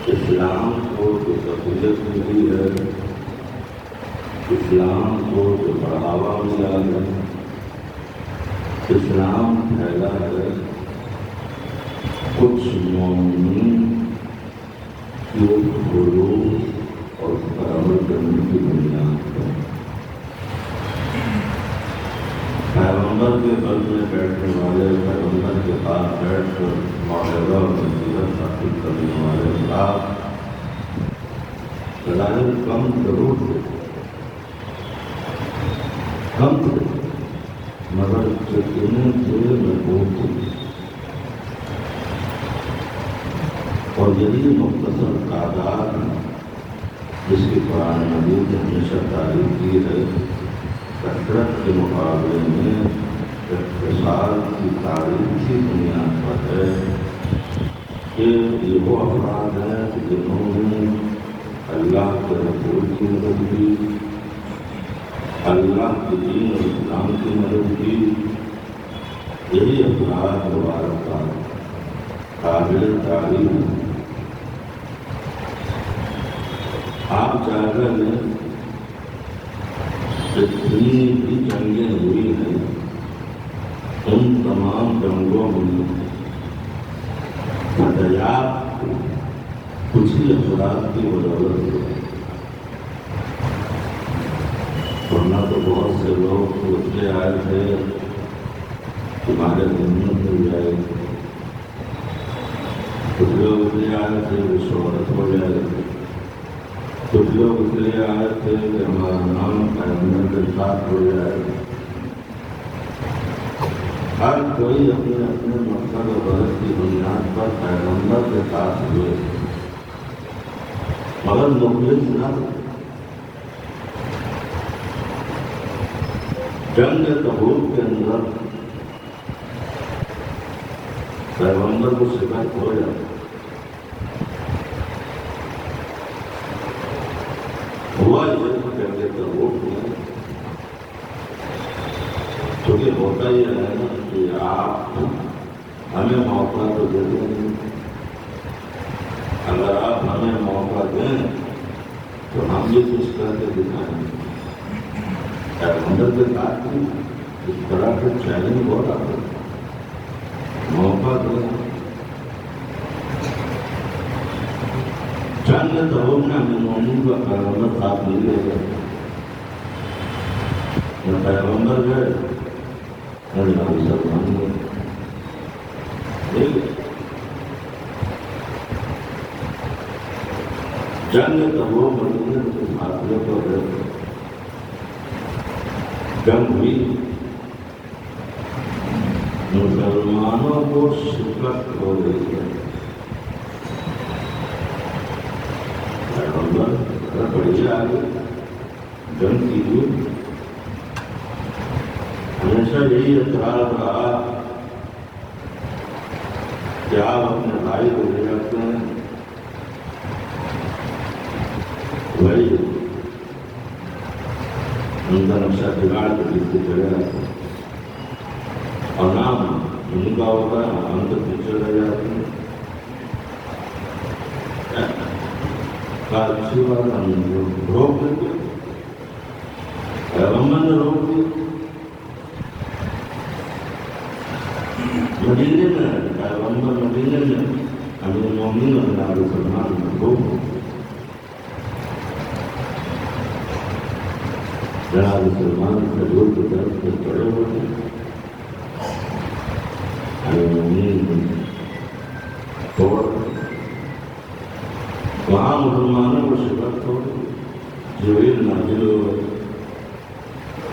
اسلام کو جو تقویت ملی ہے، اسلام کو جو بڑھاوا ملا ہے، اسلام پھیلا ہے کچھ مومنین کی حقوق اور عمل کرنے کی بنیاد پر۔ پیغمبر کے قلب میں بیٹھنے والے، پیغمبر کے پاس بیٹھ کر موعظہ اور نصیحت حاصل کرنے والے افراد ظاہر کم ضرور تھے، کم تھے، مگر جتنے تھے محبوب تھے۔ اور یہی مختصر تعداد جس کی قرآن مجید نے ہمیشہ تعریف کی ہے، کثرت کے مقابلے میں اختصار کی تعریف کی بنیاد پر ہے کہ یہ وہ افراد ہیں جنہوں نے اللہ کے رسول کی مدد کی، اللہ کے دین اور اسلام کی مدد کی۔ یہی افراد مبارک قابل تعریف ہیں۔ آپ جائزہ لیں، جتنی بھی جنگیں ہوئی ہیں ان تمام جنگوں میں فتحیات کچھ ہی افراد کی بدولت ہوئی، ورنہ تو بہت سے لوگ سوچتے آئے تھے تمہارے ہمت مل جائے گی، کچھ لوگ اس لیے آئے تھے کہ شہرت ہو جائے گی، کچھ لوگ اس لیے آئے تھے کہ ہمارا نام پیغمبر کے ساتھ ہو جائے گا۔ ہر کوئی اپنے اپنے مقصد اور غرض کی بنیاد پر پیغمبر کے ساتھ ہوئے، مگر مخلص نہ تھے۔ جنگ تبوک کے اندر پیغمبر کو شکست ہو جاتا، ہوا یہ جنگ تبوک میں، کیونکہ ہوتا یہ ہے نا کہ آپ ہمیں موقع تو دیتے نہیں، اگر آپ ہمیں موقع دیں تو ہم یہ کچھ کر کے دکھائیں گے۔ پیغمبر کے ساتھ بھی اس طرح کے چیلنج ہو رہا ہے، موقع دیں۔ جنگ تبوک میں ہمیں مومن کا پیغمبر ساتھ نہیں لے گئے، پیغمبر گئے اللہ مسلمان گئے۔ جنگ تبوک مدینے کے فاصلے پر ہے، جنگ ہوئی، مسلمانوں کو شکست ہو گئی ہے۔ پیغمبر بڑی آگے جنگ کی ہوئی، ہمیشہ یہی اعتراض رہا کہ آپ اپنے بھائی کو لے جاتے ہیں، وہی ان کا نقشہ بگاڑ کے پیچھے چلے جاتے ہیں، اور نام ان کا ہوتا ہے ہم تو پیچھے چلے جاتے ہیں۔ اچھی بات ہم روک دیتے، پیغمبر نے روک دیا۔ مدینے میں پیغمبر مدینے میں امیر المومنین جناب سلمان محبوب، جناب سلمان حضور کی طرف سے چڑھے ہوئے ہیں، امیر المومنین توڑ وہاں مسلمانوں کو شکست ہو گئی۔ جبریل نازل ہوئے،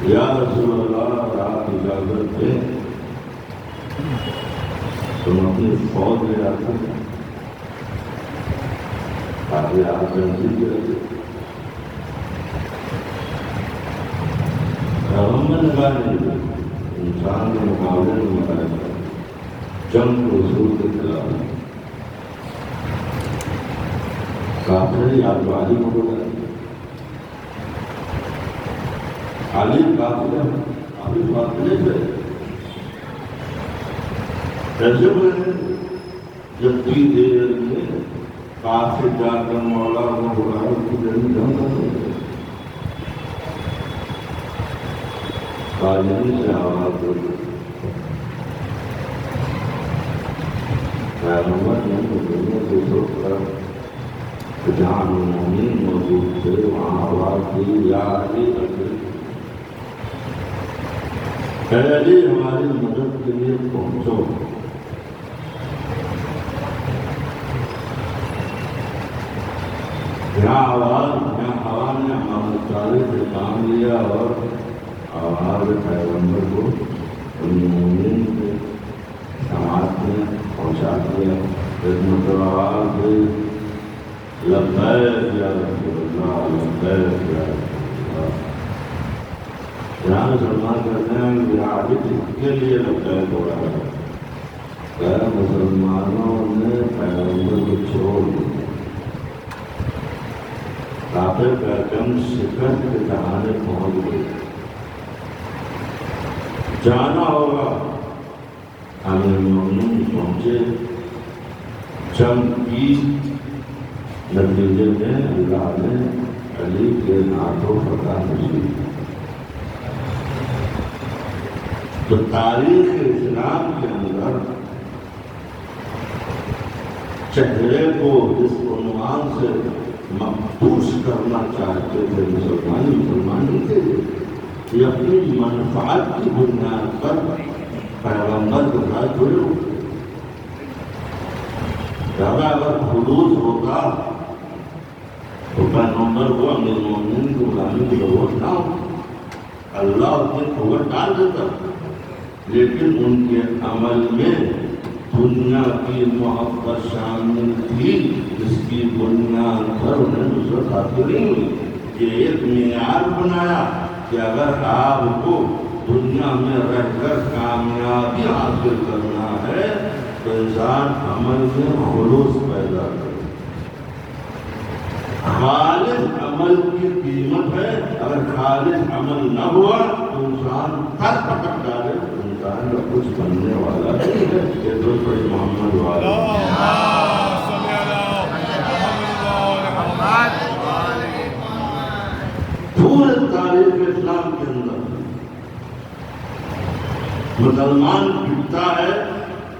یا رسول اللہ اور آپ اجازت دیں تم اپنی فوج لے آتے ہیں تاکہ آپ جنگی کریں۔ پیغمبر نے کہا نہیں، انسان کے مقابلے میں مقابلہ جنگ کو اصول کے خلاف کافر یا علی کو بولا، علی کافر ہے، علی فاصلے پہ ایسے بولے جب بھی دیر میں قاصد جا کر مولا کو بلایا کہ جلدی جم کر قاضی سے آواز ہوئی پیغمبر نے دنیا سے سوچ کر جہاں مومن موجود تھے وہاں آواز دی یا علی علی ہماری مدد کے لیے پہنچو. یہاں ہوا نے ہمارے سارے سے کام لیا اور آواز پیغمبر کو مومن کے سماج میں پہنچا دیا. ایک مطلب آواز لبیک یا رسول اللہ لبیک یا رسول اللہ. یہاں مسلمان کہتے ہیں کہ آج کے لیے لبیک ہو رہا ہے. غیر مسلمانوں نے پیغمبر کو چھوڑ دیا. کافر پیغام شکست کے دہانے پہنچ گئے. جانا ہوگا امیر المومنین پہنچے. جنگ کی نتیجے میں اللہ نے علی کے ہاتھوں فتح نصیب. تو تاریخ اسلام کے اندر چہرے کو اس عنوان سے مخصوص کرنا چاہتے تھے مسلمان تھے. یہ اپنی منفعت کی بنیاد پر پیغمبر کے ساتھ جڑے ہوئے. اگر خلوص ہوتا تو پیغمبر کو امیر المومنین کو بلانے کی ضرورت نہ ہو. اللہ اس کی قوت ڈال دیتا. لیکن ان کے عمل میں دنیا کی محبت شامل تھی جس کی بنیاد پر انہیں نصرت حاصل نہیں ہوئی. یہ ایک معیار بنایا کہ اگر آپ کو دنیا میں رہ کر کامیابی حاصل کرنا ہے تو انسان عمل میں خلوص پیدا کرے. خالص عمل کی قیمت ہے. اگر خالص عمل نہ ہوا تو انسان تک پٹک ڈالے. انسان کا کچھ بننے والا نہیں ہے. یہ تو کوئی محمد والا پورے تاریخ اسلام کے اندر مسلمان بکتا ہے.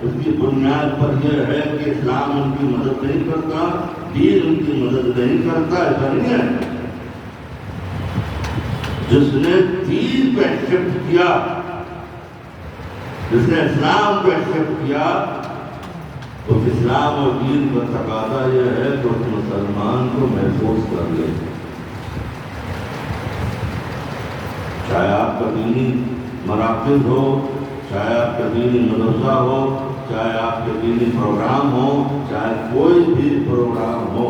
اس کی بنیاد پر یہ ہے کہ اسلام ان کی مدد نہیں کرتا, دین ان کی مدد نہیں کرتا. ایسا نہیں ہے. جس نے دین پہ شفٹ کیا, جس نے اسلام پہ شفٹ کیا, تو اسلام اور دین کا تقاضا یہ ہے کہ اس مسلمان کو محفوظ کر لے. چاہے آپ کا دینی مراکز ہو, چاہے آپ کا دینی مدرسہ ہو, چاہے آپ کے دینی پروگرام ہو, چاہے کوئی بھی پروگرام ہو,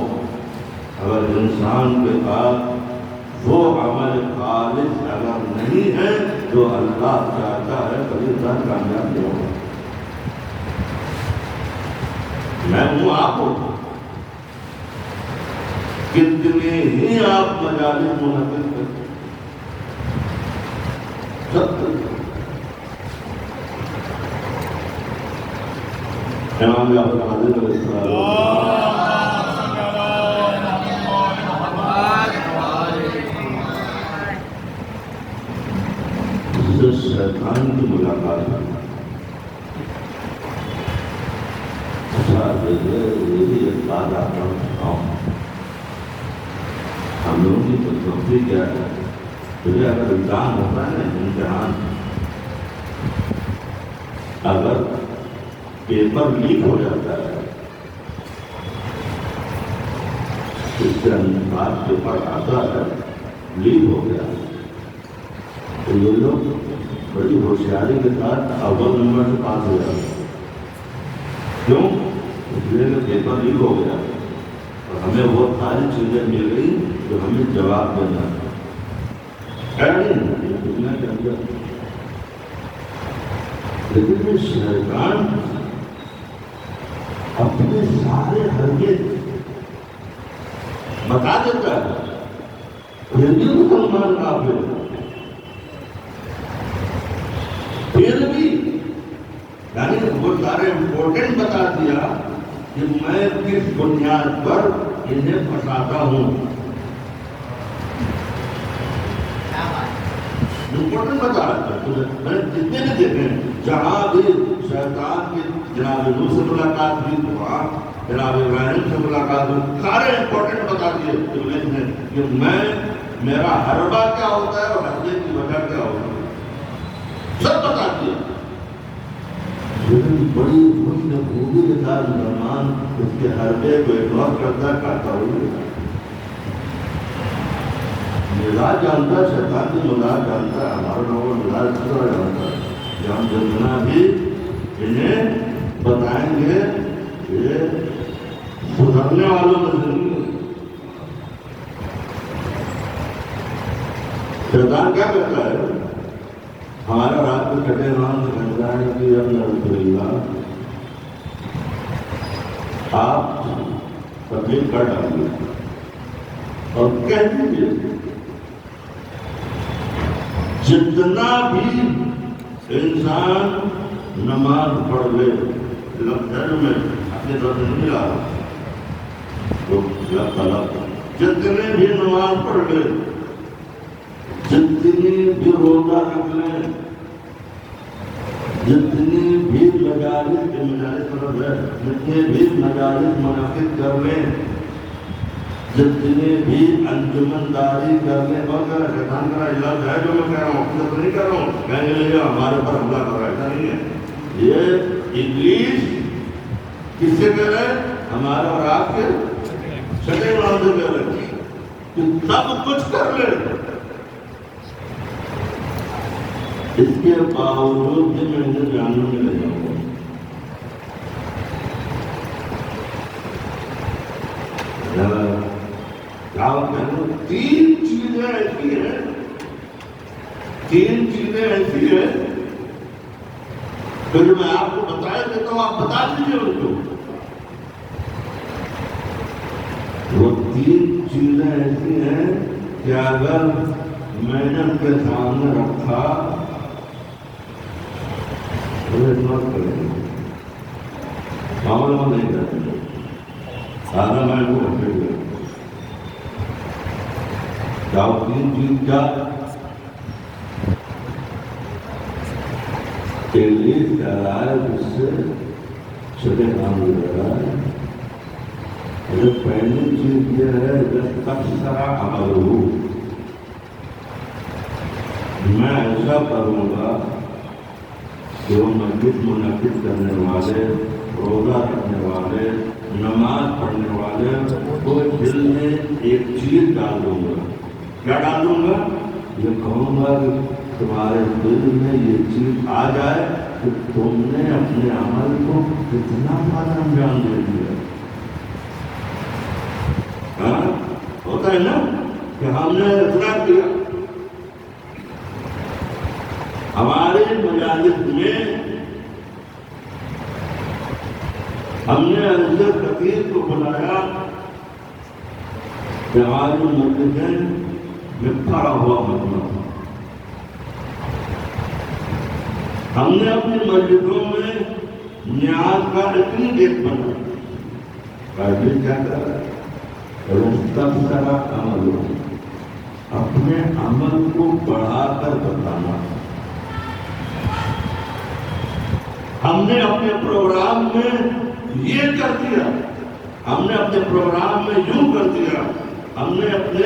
اگر انسان کے پاس وہ عمل خالص اگر نہیں ہے جو اللہ چاہتا ہے کبھی انسان کامیاب نہیں ہوگا. میں ہوں آپ ہوں, کتنے ہی آپ مجالس منعقد کرتے امام جعفر صادق علیہ السلام سے شیطان کی ملاقات ہوئی. اچھا یہ بھی ایک بات آپ کو بتاؤں. ہم لوگوں کی فلسفی کیا ہے؟ مجھے اگر امتحان ہوتا ہے نا, امتحان اگر پیپر لیک ہو جاتا ہے, اس سے بعد پیپر آتا ہے لیک ہو گیا, تو یہ لوگ بڑی ہوشیاری کے ساتھ اول نمبر سے پاس ہو جاتے ہیں. کیوں؟ اس لیے کہ پیپر لیک ہو گیا اور ہمیں وہ ساری چیزیں مل گئی جو ہمیں جواب دینا ہے. لیکن یہ شیطان اپنے سارے حرکت بتا دیتا ہے. پھر بھی مسلمان کافر ہے, پھر بھی یعنی وہ سارے امپورٹنٹ بتا دیا کہ میں کس بنیاد پر انہیں پھنساتا ہوں. امپورٹنٹ بتا رہا تھا. میں نے جتنے بھی دیکھے جہاں بھی شیطان کی جناب نوح سے ملاقات ہوئی تو وہاں جناب ابراہیم سے ملاقات ہوئی. سارے امپورٹنٹ بتا دیے ابلیس نے کہ میں میرا حربہ کیا ہوتا ہے اور حربے کی وجہ کیا ہوتی ہے. سب بتا دیا. لیکن بڑی خوبی کے ساتھ مسلمان اس کے حربے کو اگنور کرتا ہوئی. مزاج جانتا ہے, شیطان کی مزاج جانتا ہے, ہمارا لوگوں مزاج کتنا جانتا ہے کہ ہم جتنا بھی انہیں بتائیں گے یہ سدھرنے والوں میں سے نہیں. شیطان کیا کہتا ہے, ہمارا رات کو چھٹے نام سے کہتا ہے کہ اللہ آپ تبدیل کر ڈالیں اور کہہ دیجیے جتنا بھی انسان نماز پڑھ لے, لفظ میں اپنے طرف سے نہیں ملا تو جتنے بھی نماز پڑھ لے, جتنی بھی روزہ رکھ لیں, جتنی بھی مجالس کے مجالس طرف ہے, جتنے بھی مجالس منعقد کر لیں, جتنے بھی انجمن داری کرنے پر شیطان کا علاج ہے جو میں کہہ رہا ہوں, اپنے نہیں کر رہا ہوں کہنے لگے ہمارے پر حملہ کر رہا ہے, ایسا نہیں ہے. یہ ابلیس کس سے کہہ رہے ہیں, ہمارے اور آپ کے چھٹے نام سے کہہ رہے ہیں کہ سب کچھ کر لے. اس کے باوجود بھی میں انہیں جاننے میں لے جاؤں گا. تین چیزیں ایسی ہیں, تین چیزیں ایسی ہیں پھر میں آپ کو بتایا دیتا ہوں, آپ بتا دیجیے ان کو. وہ تین چیزیں ایسی ہیں کہ اگر میں نے ان کے سامنے رکھا تو اگنور کریں گے, معاملہ نہیں کریں گے. سارا میں ان کو رکھے گا. تین چیز کیا ابلیس کہہ رہا ہے, جس سے چھٹے کام لے رہا ہے. پہلی چیز یہ ہے جب تک سارا عمل ہو, میں ایسا کروں گا کہ وہ مسجد منعقد کرنے والے, روزہ رکھنے والے, نماز پڑھنے والے کو دل میں ایک چیز ڈال دوں گا. کیا ڈال دوں گا؟ یہ کہوں گا کہ تمہارے دل میں یہ چیز آ جائے کہ تم نے اپنے عمل کو کتنا بڑا انجام دے دیا. ہوتا ہے نا کہ ہم نے اتنا کیا. ہمارے مجالس میں ہم نے حضرت خطیب کو بلایا کہ ہماری مسجدیں میں کھڑا ہوا مجمع. ہم نے اپنی مسجدوں میں نیاز کا اتنی دیکھ بنا کیا کر رہا ہے, سارا عمل ہو, اپنے عمل کو بڑھا کر بتانا. ہم نے اپنے پروگرام میں یہ کر دیا, ہم نے اپنے پروگرام میں یوں کر دیا, ہم نے اپنے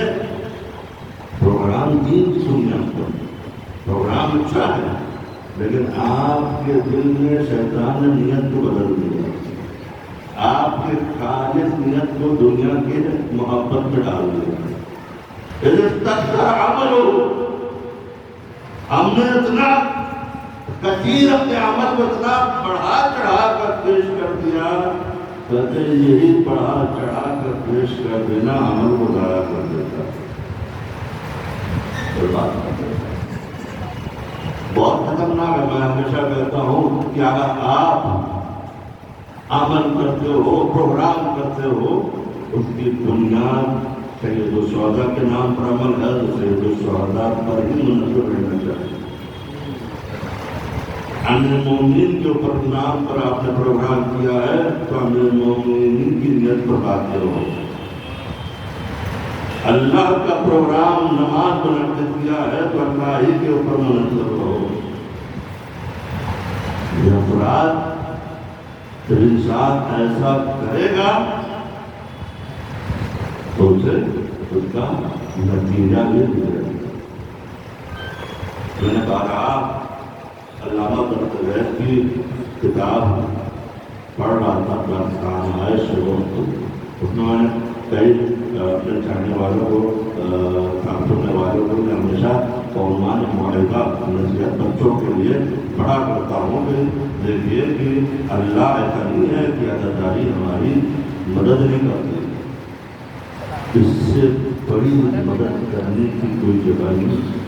پروگرام دین کی سننا. پروگرام اچھا ہے لیکن آپ کے دل میں شیطان نے نیت کو بدل دیا. آپ کے خالص نیت کو دنیا کی محبت میں ڈال دیا. تک عمل ہو, ہم نے اتنا کثیر اپنے عمل کو اتنا بڑھا چڑھا کر پیش کر دیا. کہتے یہی بڑھا چڑھا کر پیش کر دینا عمل کو ضائع کر دیتا, بہت خطرناک ہے. میں ہمیشہ کہتا ہوں کہ اگر آپ عمل کرتے ہو, پروگرام کرتے ہو, اس کی بنیاد سید الشہداء کے نام پر عمل ہے تو سید الشہداء پر ہی منحصر رہنا چاہیے. امیر المومنین کے اوپر نام پر آپ نے پروگرام کیا ہے تو امیر المومنین کی نیت پر بات کرو. اللہ کا پروگرام نماز منعقد کیا ہے تو اللہ ہی کے اوپر منحصر رہو. یہ افراد جب انسان ایسا کرے گا تو اسے اس کا نتیجہ بھی ملے گا. میں نے کہا علامہ برطغیت کی کتاب پڑھ رہا تھا داستان ہے شروع. اس میں نے کئی اپنے چاہنے والوں کو کام کرنے والوں کو میں ہمیشہ قومان معاہدہ نصیحت بچوں کے لیے بڑا کرتا ہوں کہ دیکھیے کہ اللہ ایسا نہیں ہے کہ عزاداری ہماری مدد نہیں کرتی. اس سے بڑی مدد کرنے کی کوئی جگہ نہیں،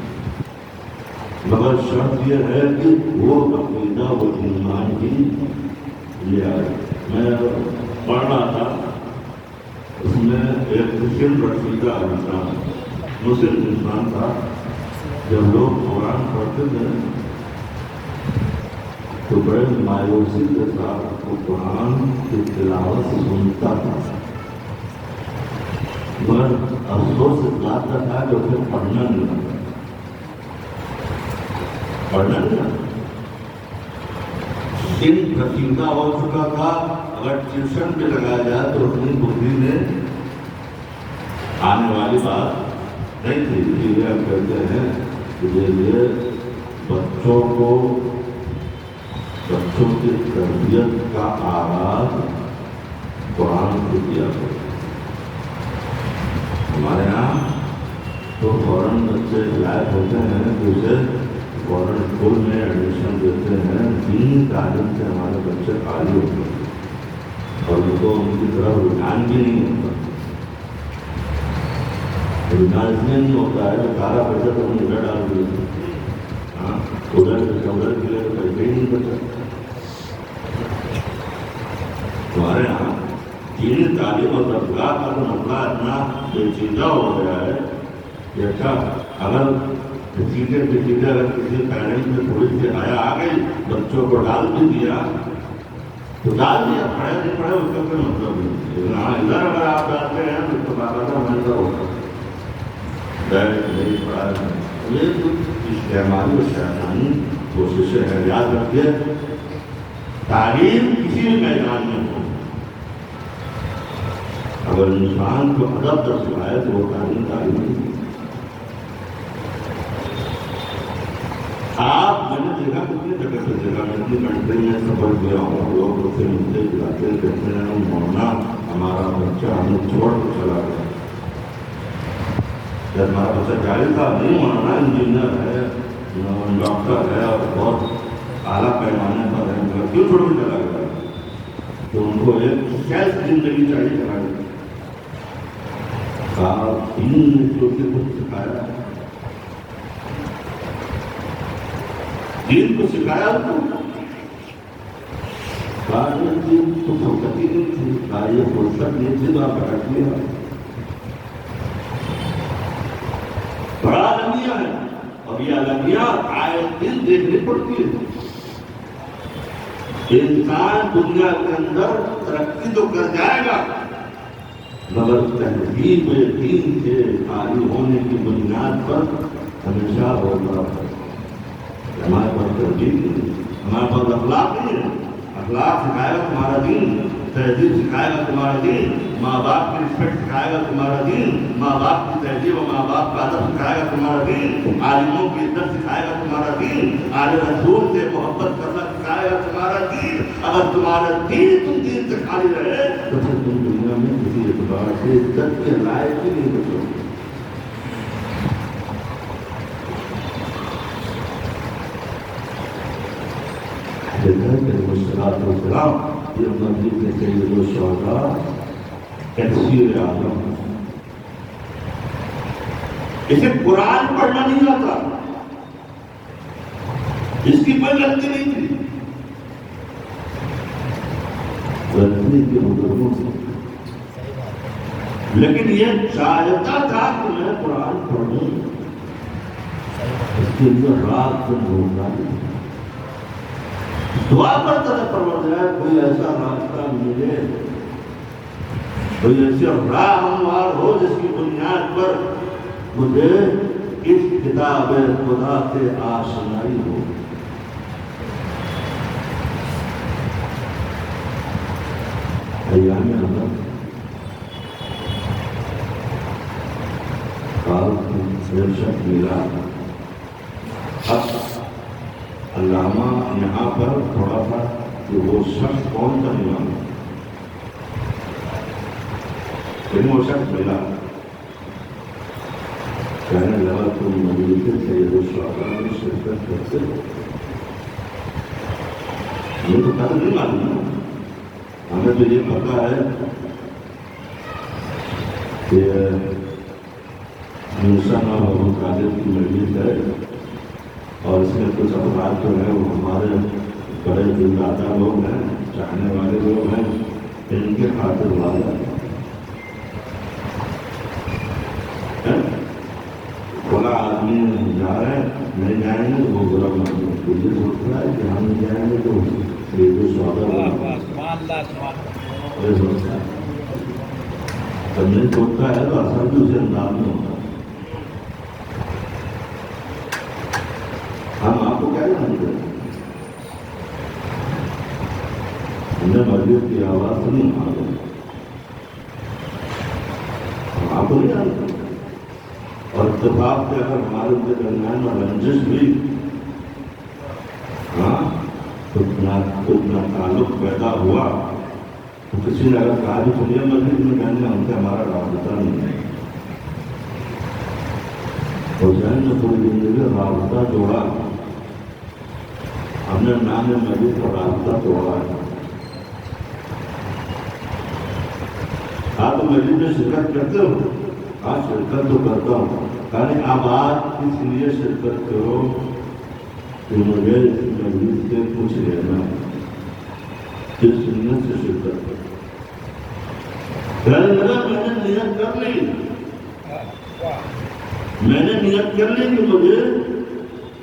مگر شرط یہ ہے کہ وہ عقیدہ و ایمان ہی لے آئے. میں پڑھ رہا تھا اس میں ایک مسلم رسیدہ انسان مسلم انسان تھا. جب لوگ قرآن پڑھتے تھے تو بڑے مایوسی کے ساتھ وہ قرآن کی تلاوت سنتا تھا، مگر افسوس اس بات کا تھا کہ اسے پڑھنا نہیں دن رسیدہ ہو چکا تھا. اگر ٹیوشن پہ لگایا جائے تو اپنی بکری میں آنے والی بات نہیں تھی. اسی لیے ہم کہتے ہیں کہ یہ بچوں کی تربیت کا آغاز قرآن سے کیا گیا. ہمارے یہاں تو فوراً بچے لائق ہوتے ہیں کہ اسے فوراً اسکول میں ایڈمیشن دیتے ہیں. دینی تعلیم سے ہمارے بچے خالی ہوتے ہیں اور ان کو ان کی طرف رجحان بھی نہیں ہوتا. رجحان اس لیے نہیں ہوتا ہے کہ سارا پیسہ تو ہم ادھر ڈال دیے. ہاں ادھر کے لیے پیسے ہی نہیں بچا. ہمارے یہاں دینی تعلیم اور درگاہ کا تو مسئلہ اتنا پیچیدہ ہو گیا ہے کہ اچھا اگر سیٹیں اگر کسی پیرنٹس میں تھوڑی سی آیا آ گئی بچوں کو ڈال بھی دیا تو ڈال دیا، پڑھے نہیں پڑھے اس کا کوئی مطلب نہیں. لیکن ہاں ادھر اگر آپ ڈالتے ہیں تو باقاعدہ ہمیشہ ہوتا نہیں پڑھا. یہ کچھ استعمالی اور شیطانی کوششیں ہیں. یاد رکھیے تعلیم کسی بھی میدان میں ہو، اگر انسان کو ادب در سکھائے تو وہ تعلیم نہیں. آپ میں نے دیکھا کتنی جگہ سے دیکھا، میں اپنی کنٹری میں سفر کیا ہوں، لوگ اس سے ملتے جاتے کہتے ہیں مولانا ہمارا بچہ ہمیں چھوڑ کے چلا گیا. جب ہمارا بچہ جائز تھا نہیں مولانا انجینئر ہے ڈاکٹر ہے اور بہت اعلیٰ پیمانے پر ہے، مگر کیوں چھوڑ کے چلا گیا؟ تو ان کو ایک کیسی زندگی چاہیے چلا گیا. دین نے جو کہ کچھ سکھایا، دین کو سکھایا تو فرصت ہی نہیں تھی. یہ فرصت نہیں تھی تو آپ بیٹھ لیا. بڑا المیہ ہے اور یہ المیہ آئے دن دیکھنی پڑتی ہے. انسان دنیا کے اندر ترقی تو کر جائے گا مگر تہذیب دین سے خالی ہونے کی بنیاد پر ہمیشہ ہوگا. ہمارے پاس تہذیب نہیں، ہمارے پاس اخلاق نہیں ہے. اخلاق سکھائے گا تمہارا دین، تہذیب سکھائے گا تمہارا دین، ماں باپ کی رسپیکٹ سکھائے گا تمہارا دین، ماں باپ کی تہذیب اور ماں باپ کا ادب سکھائے گا تمہارا دین، عالموں کی عزت سکھائے گا تمہارا دین، آل رسول سے محبت کرنا سکھائے گا تمہارا دین. اگر تمہارا دین تم دین سے خالی رہے تو پھر تم دنیا میں کسی اعتبار سے عزت کے لائق ہی نہیں بچو گے. یہ مسجد میں سید الشہداء تفسیر اعظم، اسے قرآن پڑھنا نہیں آتا، اس کی کوئی غلطی نہیں تھی. غلطی کے بزرگوں سے، لیکن یہ چاہتا تھا کہ میں قرآن پڑھوں. صحیح. 'اس کے اندر رات کو ڈھونڈنا نہیں. دعا کرتا تھا پروردگار کوئی ایسا راستہ ملے، کوئی ایسی راہ ہموار ہو جس کی بنیاد پر مجھے اس کتاب خدا سے آشنائی ہو۔ ایام حضرت کال شخص ملا۔ اب علامہ یہاں پر تھوڑا سا کہ وہ شخص کون تھا نہیں معلوم، لیکن وہ شخص ملا، کہنے لگا تم مجلس سید الشہداء میں شرکت کرتے ہو؟ یہ تو پتہ نہیں معلوم، ہمیں تو یہ پتا ہے کہ موسیٰ اور ابو طالب کی مجلس ہے اور اس میں کچھ افراد جو ہیں وہ ہمارے بڑے دل دادا لوگ ہیں، چاہنے والے لوگ ہیں، ان کے خاطر والا بڑا آدمی جا رہے ہیں، نہیں جائیں گے تو وہ برا مانگے، یہ سوچتا ہے کہ ہم نہیں جائیں گے تو سید الشہداء سوچتا ہے، جب نہیں سوچتا ہے تو اثر بھی اسے انداز میں ہوتا ہے۔ ہم آپ کو کیا جانتے ہیں؟ ہم نے مسجد کی آواز سنی، ہم آپ کو نہیں جانتے، اور اتفاق سے اگر ہمارے ان کے درمیان میں رنجش بھی اتنا تعلق پیدا ہوا تو کسی نے اگر کہا بھی سنیے مسجد میں کہنے ہم سے ہمارا رابطہ نہیں ہے، حسین نے پوری زندگی رابطہ جوڑا، ہم نے نام مسجد کا رابطہ توڑا ہے۔ آپ مسجد میں شرکت کرتے ہو؟ ہاں شرکت تو کرتا ہوں، یعنی اب آپ اس لیے شرکت کرو کہ مجھے اس مجلس سے کچھ لینا ہے، اس سنت سے شرکت کرو۔ کہنے لگا میں نے نیت کر لی، میں نے نیت کر لی کہ مجھے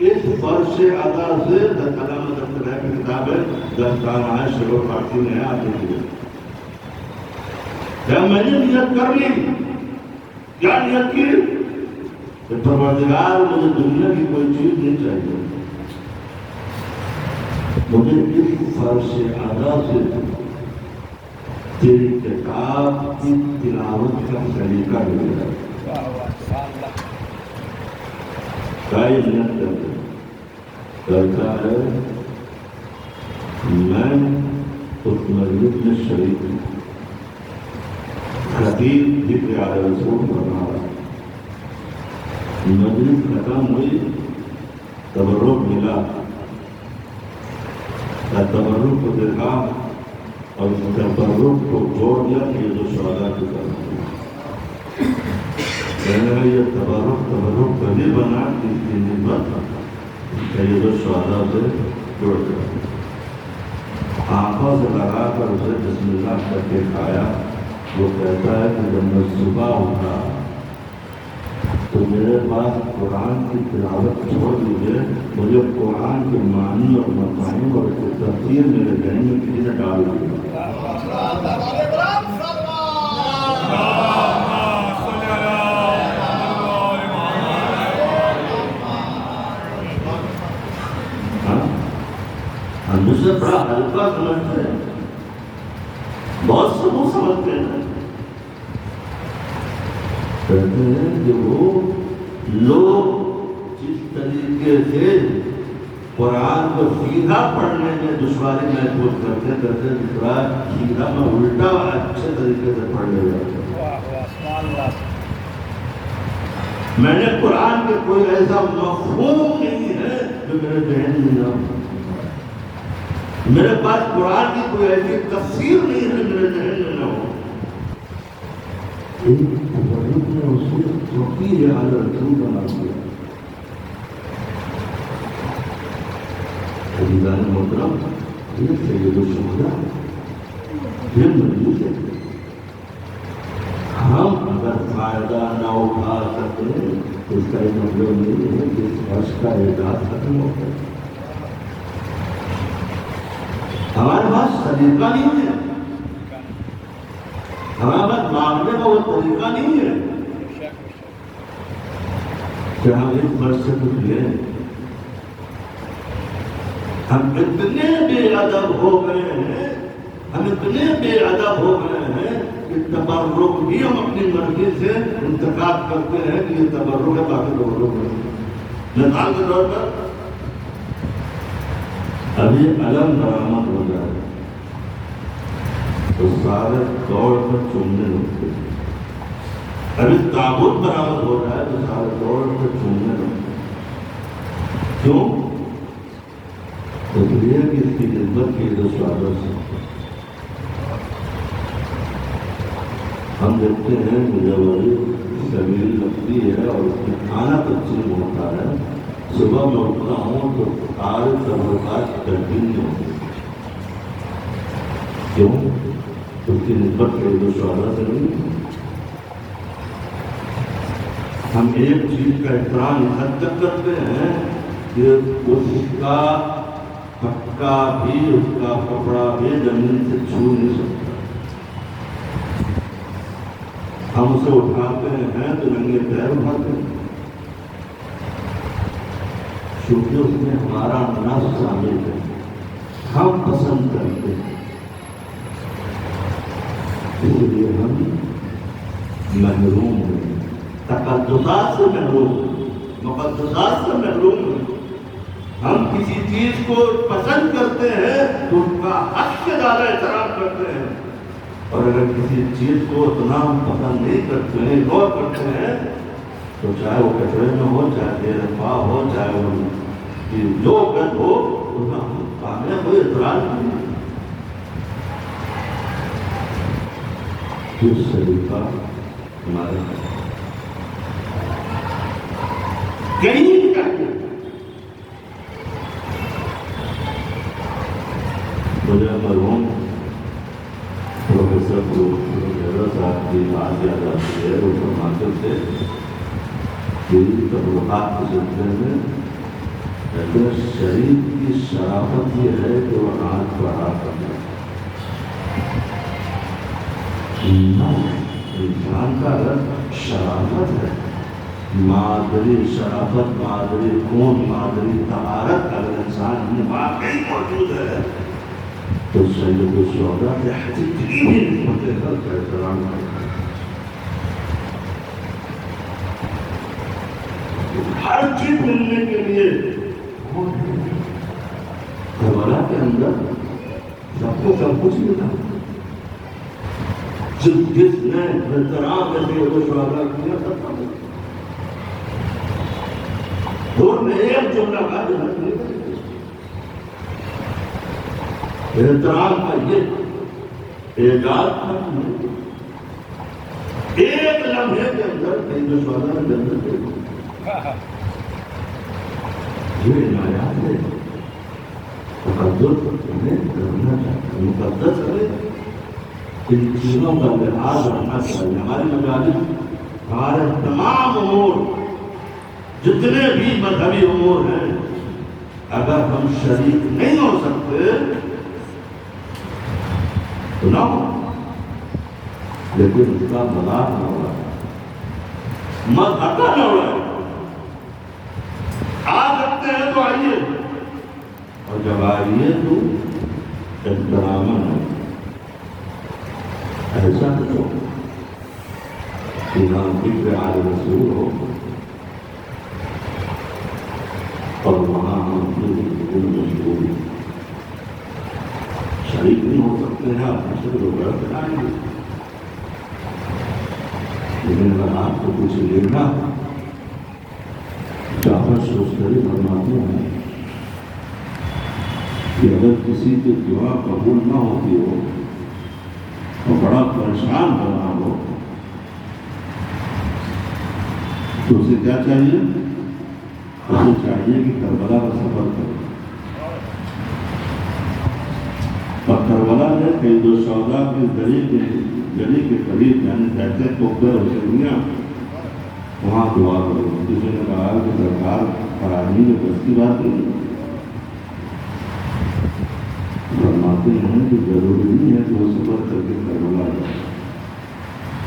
اس فرض ادا سے علامہ دفتر کی کتاب ہے دستانہ شروع فارسی میں ہے، آپ دیکھیے کیا میں نے نیت کر لی، کیا نیت کی کہ پروردگار مجھے دنیا کی کوئی چیز نہیں چاہیے، مجھے اس فرض ادا سے تیری کتاب کی تلاوت کا سلیقہ ملے گا۔ کیا نیت کرتا ہے؟ میں اس مجلس میں شریک ہوں، خطیب ذکر آل رسول بنا رہا، مجلس ختم ہوئی، تبرک ملا، تبرک کو دیکھا اور اس تبرک کو جوڑ دیا کہ یہ جو شہداء کی طرف کہنے لگا یہ تبرک کبھی بنا کہ اس کی نسبت یہ جو شہداء سے جوڑ دیا، آنکھوں سے لگا کر اسے بسم اللہ کر کے کھایا۔ وہ کہتا ہے کہ جب میں صبح اٹھا تو میرے پاس قرآن کی تلاوت چھوڑ دیجیے، مجھے قرآن کے معنی اور مفاہیم اور تفسیر میرے ذہن میں کسی نے ڈال دیا۔ ہم اسے بڑا ہلکا سمجھتے ہیں، بہت سمجھ سمجھتے ہیں، کہتے ہیں کہ وہ لوگ جس طریقے سے قرآن کو سیدھا پڑھنے میں دشواری محسوس کرتے کرتے سیدھا میں الٹا اچھے طریقے سے پڑھنے لگا۔ میں نے قرآن کے کوئی ایسا مفہوم نہیں ہے جو میرے ذہن میں نہ ہو، میرے پاس قرآن کی کوئی ایسی تفسیر نہیں ہے میرے ذہن میں نہ ہو۔ ایک تبرک نے اسے توقیر اعلی رسول بنا دیا۔ عزیزان محترم، یہ سید الشہداء یہ مجلس ہے، ہم اگر فائدہ نہ اٹھا سکتے تو اس کا ایک مطلب نہیں ہے کہ اس فرش کا اعزاز ختم ہو گیا۔ ہمارے پاس طریقہ نہیں ہے، ہمارے پاس مانگنے کا وہ طریقہ نہیں ہے کہ ہم ایک برس سے کچھ لیں۔ ہم اتنے بے ادب ہو گئے ہیں، ہم اتنے بے ادب ہو گئے ہیں کہ تبرک بھی ہم اپنی مرضی سے انتخاب کرتے ہیں کہ یہ تبرک ہے، باقی تبرک نہیں۔ مثال کے طور پر ابھی علم برآمد ہو جائے تو سارے دوڑ کر چومنے لگتے ہیں، ابھی تابوت برآمد ہو جائے تو سارے دوڑ کر چومنے لگتے ہیں۔ کیوں؟ اس لیے کہ اس کی نسبت کی جو سوادر سے ہم دیکھتے ہیں کہ جب ابھی زمین لگتی ہے اور اس میں کھانا تقسیم ہوتا ہے، صبح میں اٹھتا ہوں تو سارے تبرکات کنٹینیو ہوتے ہیں۔ کیوں؟ اس کی نسبت کے جو سوادر سے نہیں۔ ہم ایک چیز کا احترام حد تک کرتے ہیں کہ اس کا پکا بھی، اس کا کپڑا بھی زمین سے چھو نہیں سکتا۔ ہم اسے اٹھاتے ہیں تو ننگے پیر اٹھاتے ہیں، چونکہ اس میں ہمارا نفس شامل ہے، ہم پسند کرتے ہیں، اس لیے ہم محروم ہیں، تقدسات سے محروم ہیں، مقدسات سے محروم ہیں۔ ہم کسی چیز کو پسند کرتے ہیں تو اس کا حد سے زیادہ احترام کرتے ہیں، اور اگر کسی چیز کو اتنا پسند نہیں کرتے ہیں، غور کرتے ہیں، تو چاہے وہ کچرے میں ہو، چاہے بے رفا ہو، چاہے وہ جو گد ہو، اس میں کامیاب کوئی اعتراض نہیں۔ کس طریقہ ہمارے کہیں چاہیے۔ مجھے مرحوم پروفیسر صاحب کی بات یاد آتی ہے، وہ فرماتے تھے کہ تبرکات کے سلسلے میں شریف کی شرافت یہ ہے کہ وہ آنکھ بڑھا کرتا ہے۔ انسان کا اگر شرافت ہے، مادری شرافت، مادری خون، مادری طہارت اگر انسان میں واقعی موجود ہے تو سید الشہداء کے حقیقی بھی نسبت کا احترام کرتا ہے۔ ہر چیز ملنے کے لیے کربلا کے اندر سب کو سب کچھ ملا، جس نے احترام سید الشہداء کیا سب کا دور میں ایک جملہ کا جنت نہیں کرتے۔ احترام کا یہ اعجاز تھا، ایک لمحے کے اندر سید الشہداء نے جنت دے دی۔ یہ عنایات ہے، تقدس ہمیں کرنا چاہیے، مقدس ہے، ان چیزوں کا لحاظ رکھنا چاہیے۔ ہماری مجالس، ہمارے تمام امور، جتنے بھی مذہبی امور ہیں، اگر ہم شریک نہیں ہو سکتے تو نہ ہو، لیکن اس کا مذاق نہ ہو رہا ہے، مذہب نہ ہو رہا ہے۔ آ سکتے ہیں تو آئیے، اور جب آئیے تو احترام ہے، ایسا کرو کہ نہ ذکر آل رسول ہو اور وہاں ہم مشہور شریک نہیں ہو سکتے ہیں، آپ مشہور ہو کر بتائیں گے، لیکن اگر آپ کو کچھ لینا جعفر شوستری فرماتے ہیں کہ اگر کسی کی دعا قبول نہ ہوتی ہو اور بڑا پریشان بنا ہو تو اسے کیا چاہیے؟ اسے چاہیے کہ کربلا کا سفر کرے، اور کربلا ہے سید الشہداء کی گلی کے قریب، یعنی ایسے کوکر حسینیہ، وہاں دعا کرو۔ کسی نے کہا کہ سرکار فراہمی میں بس کی بات نہیں، فرماتے ہیں کہ ضروری نہیں ہے کہ وہ سفر کر کے کربلا جائے،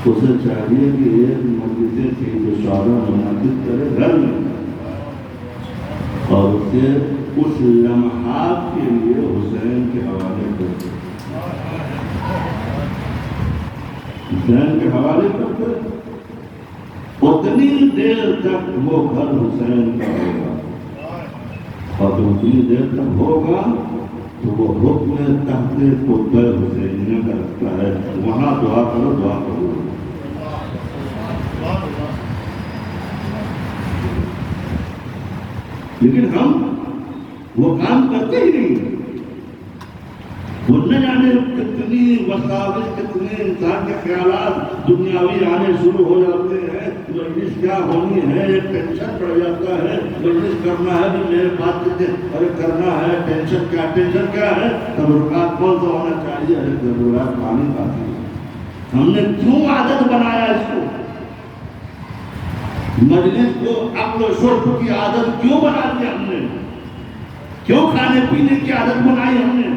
اسے چاہیے کہ ایک مسجد تھی جو شعرا منعقد کرے گھر میں، اور اسے اس لمحات کے لیے حسین کے حوالے کر دے، حسین کے حوالے کر دے، اتنی دیر تک وہ گھر حسین کا ہوگا، اور جو اتنی دیر تک ہوگا تو وہ حکم تحت قطب حسینیہ کا رکھتا ہے، وہاں دعا کرو، دعا کرو۔ لیکن ہم وہ کام کرتے ہی نہیں، وہ نہ جانے کتنی وساوس، کتنے انسان کے خیالات دنیاوی آنے شروع ہو جاتے ہیں، مجلس کیا ہونی ہے، ایک ٹینشن پڑ جاتا ہے، مجلس کرنا ہے بھی میرے پاس کتنے، ارے کرنا ہے، ٹینشن کیا ہے، تبرکات کون سا ہونا چاہیے، ارے ضرورت پانی کافی ہے۔ ہم نے کیوں عادت بنایا اس کو، مجلس کو عقل و شرب کی عادت کیوں بنا دی ہم نے، کیوں کھانے پینے کی عادت بنائی ہم نے؟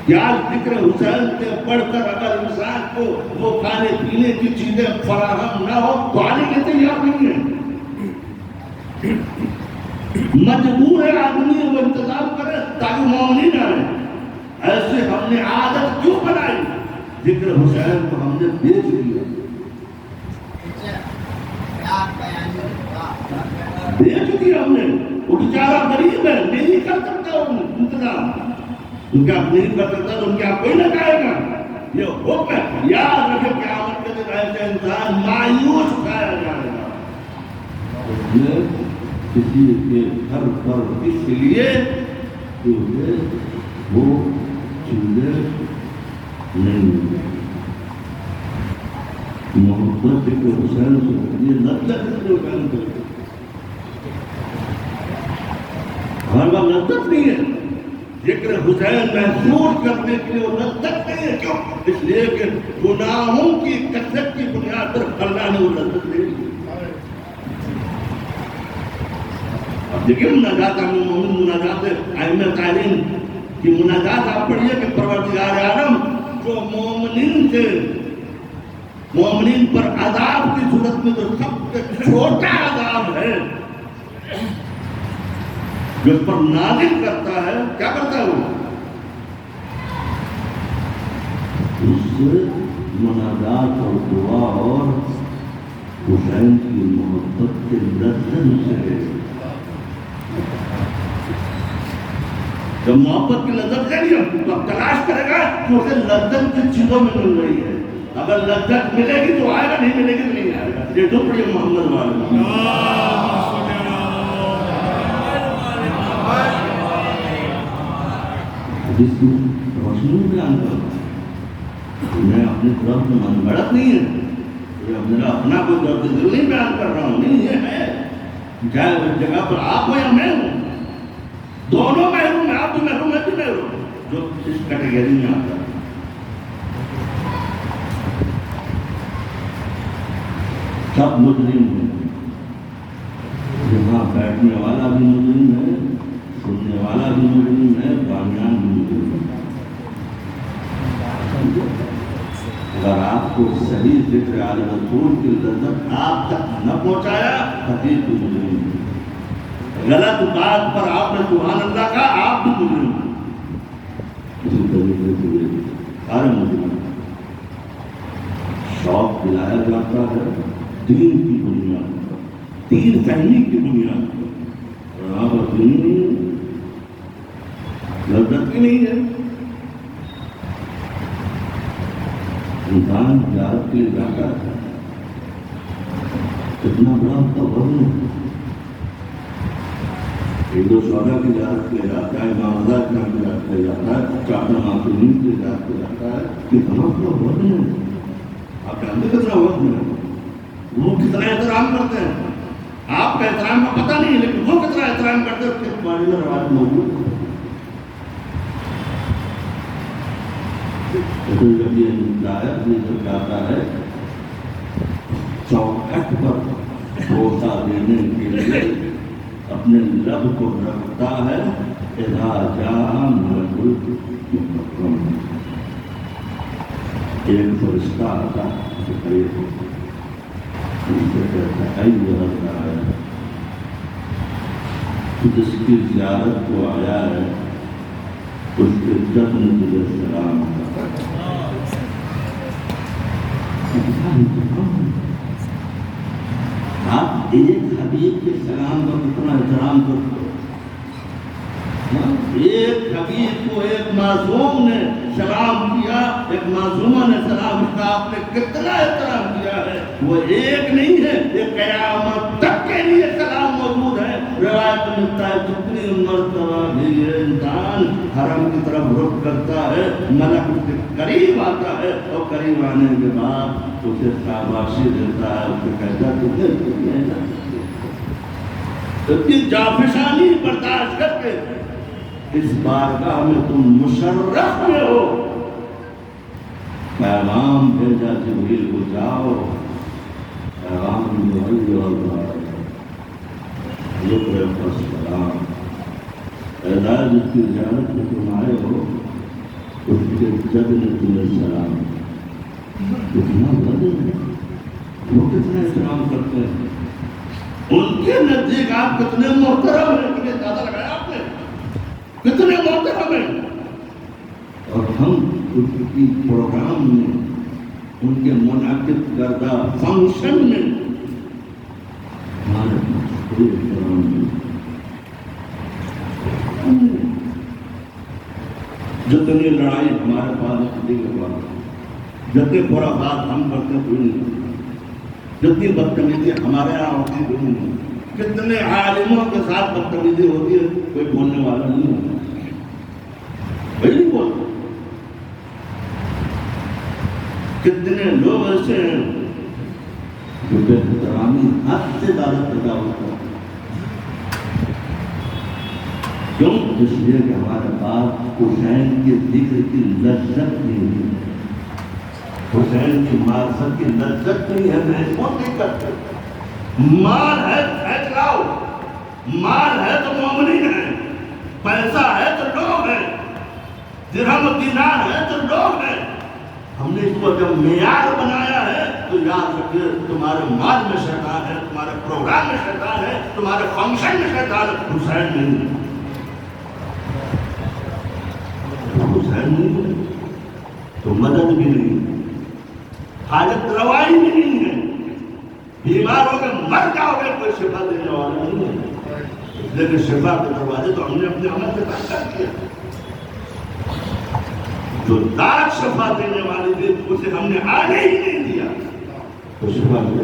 کیا ذکر حسین سے پڑھ کر اگر انسان کو وہ کھانے پینے کی چیزیں فراہم نہ ہو تو آنے کے تیار نہیں ہے، مجبور ہے آدمی وہ انتظام کرے تاکہ مومنین نہ رہے۔ ایسے ہم نے عادت کیوں بنائی؟ ذکر حسین کو ہم نے بیچ دیا، بیچ دیا ہم نے۔ وہ بیچارہ غریب ہے، نہیں کر سکتا انتظام، ان کا نہیں کر سکتا تو ان کے آپ کوئی نہ جائے گا، یہ حکم ہے۔ یاد رکھے قیامت کے دن ایسا انسان مایوس کھایا جائے گا، کسی کے گھر پر اس لیے کیونکہ وہ چیزیں نہیں، محبت کے حسین سے یہ لذت جو بیان کرتے ہر وقت لذت نہیں ہے، ذکر حسین محسوس کرنے کے لیے وہ لذت نہیں ہے۔ کیوں؟ اس لیے کہ گناہوں کی کثرت کی بنیاد پر اللہ نے وہ لذت دے دی۔ اب دیکھیں مناجات مومن، مناجات ائمہ قائلین کی مناجات آپ پڑھیے کہ پروردگار عالم جو مومنین پر عذاب کی صورت میں جو سب سے چھوٹا عذاب ہے جو اس پر نازل کرتا ہے، کیا کرتا ہے وہ؟ اس سے مناجات اور دعا اور حسین کی محبت کے لذت سے، جب محبت کی لذت ہے تو اب تلاش کرے گا کہ اسے لذت کن چیزوں میں مل رہی ہے۔ اگر لذت ملے گی تو آئے گا، نہیں ملے گی تو نہیں آئے گا۔ یہ تو پڑھیے محمد والے جس کی روشنی بیان کرتا ہوں، میں اپنی طرف میں من گھڑت نہیں ہے، یہ میرا اپنا کوئی درد دل نہیں بیان کر رہا ہوں، نہیں، یہ ہے چاہے اس جگہ پر آپ ہو یا میں ہوں، دونوں محروم ہیں، آپ بھی محروم، میں بھی محروم، جو اس کیٹیگری میں آتا ہے۔ سب مجرم ہیں، یہاں بیٹھنے والا بھی مجرم ہے، سننے والا بھی مجرم ہے، بانیان بھی مجرم ہے۔ اگر آپ کو صحیح ذکر آل رسول کی لذت آپ تک نہ پہنچایا، حقیق بھی مجرم ہے۔ غلط بات پر آپ نے سبحان اللہ کا، آپ بھی مجرم ہیں۔ اسی طریقے سے سارے مجرم ہیں۔ شوق دلایا جاتا ہے دین کی بنیاد پر، دین فہمی کی بنیاد پر، اور آپ دین لذت بھی نہیں ہے۔ انسان زیارت کے لیے جاتا ہے، کتنا بڑا اس کا وزن ہے۔ ایک دو شہدا کی زیارت کے لیے جاتا ہے، امام رضا کی زیارت کے لیے جاتا ہے، چاہتا معصومین کی زیارت کے لیے جاتا ہے، کتنا بڑا وزن ہے۔ آپ جانتے کتنا وزن ہے، وہ کتنا احترام کرتے ہیں، آپ کا احترام کا پتہ نہیں ہے، لیکن وہ کتنا احترام کرتے ہیں، اس کے بارے میں روایت موجود ہے۔ جب یہ ہدایت میں جب جاتا ہے چوکھٹ پر بوسہ دینے کے لیے اپنے لب کو رکھتا ہے اذا جاء ملک المکرم، ایک فرشتہ آتا ہے قریب ان سے کہتا ہے ایھا الداعی، جس کی زیارت کو آیا ہے اس کے جسم تجھے سلام کرتا ہے۔ آپ ایک حبیب کے سلام کا کتنا احترام کرتے ہو؟ ایک حبیب کو ایک معصوم نے سلام کیا، ایک معصومہ نے سلام کیا، آپ نے کتنا احترام کیا ہے۔ وہ ایک نہیں ہے، یہ قیامت تک کے لیے سلام موجود ہے۔ روایت میں ملتا ہے جتنی مرتبہ بھی یہ انسان حرم کی طرف رخ کرتا ہے، ملک اس کے قریب آتا ہے اور قریب آنے کے بعد اسے شاباشی دیتا ہے، اسے کہتا ہے تمہیں جافشانی برداشت کر کے اس بارگاہ میں تم مشرف میں ہو۔ پیغام بھیجا جبریل کو، جاؤ پیغام جو السلام، اعزاز جس کی زیارت میں تم آئے ہو اس کے جد نے تمہیں سلام۔ کتنا بدل ہے، وہ کتنا احترام کرتے ہیں، ان کے نزدیک آپ کتنے محترم ہیں، کتنے زیادہ لگایا آپ نے، کتنے محترم ہیں۔ اور ہم ان کی پروگرام میں، ان کے منعقد کردہ فنکشن میں ہمارے احترام میں جتنی لڑائی ہمارے پاس کسی کے پاس، جتنے برا بات ہم کرتے کوئی نہیں، جتنی بدتمیزی ہمارے یہاں ہوتی کوئی نہیں، کتنے عالموں کے ساتھ بدتمیزی ہوتی ہے کوئی بولنے والا نہیں ہوتا، کوئی نہیں بولتا۔ کتنے لوگ ایسے ہیں جو بے احترامی حد سے زیادہ تجاوز کرتے ہیں۔ کیوں؟ اس لیے کہ ہمارے پاس حسین کے ذکر کی لذت نہیں ہے، حسین کی معرفت کی لذت نہیں ہے، محسوس نہیں کرتے۔ مال ہے پھینک لاؤ، مال ہے تو مومنین ہے، پیسہ ہے تو لوگ ہیں، درہم و دینار ہے تو لوگ ہیں۔ ہم نے اس کو جب معیار بنایا ہے تو یاد رکھیے تمہارے مال میں شیطان ہے، تمہارے پروگرام میں شیطان ہے، تمہارے فنکشن میں شیطان ہے، حسین نہیں ہے، حسین نہیں ہے تو مدد بھی نہیں ہے، حاجت روائی بھی نہیں ہے، بیمار ہو کے مر جاؤ گے کوئی شفا دینے والا نہیں ہے، لیکن شفا کے دروازے تو ہم نے اپنے عمل سے بند کر دیا۔ جو داغ شفا دینے والی تھی اسے ہم نے آنے ہی نہیں دیا، تو شفا دے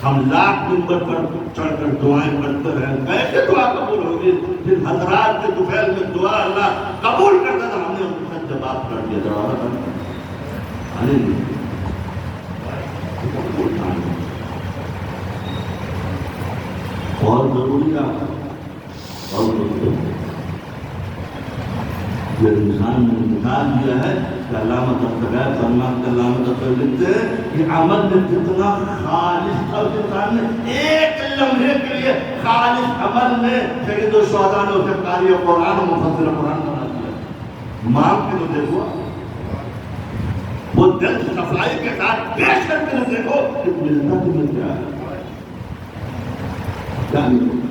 ہم لاکھ نمبر پر چڑھ کر دعائیں کرتے رہے، کیسے دعا قبول ہوگی؟ پھر حضرات کے دوپہر میں دعا اللہ قبول کرتا تھا، ہم نے ان سے جواب کر دیا، جواب آنے نہیں دیا۔ اور ضروری اور جو انسان نے انتخاب دیا ہے کہ علامہ طبطبائے فرمان کے علامہ طبطبائے لکھتے ہیں کہ عمل میں جتنا خالص تھا اس انسان نے ایک لمحے کے لیے خالص عمل میں سید الشہداء نے اسے قاری قرآن و مفسر قرآن بنا دیا۔ مانگ کے تو دیکھو، وہ دل صفائی کے ساتھ پیش کر کے دیکھو کہ ملتا تمہیں کیا ہے، کیا ملتا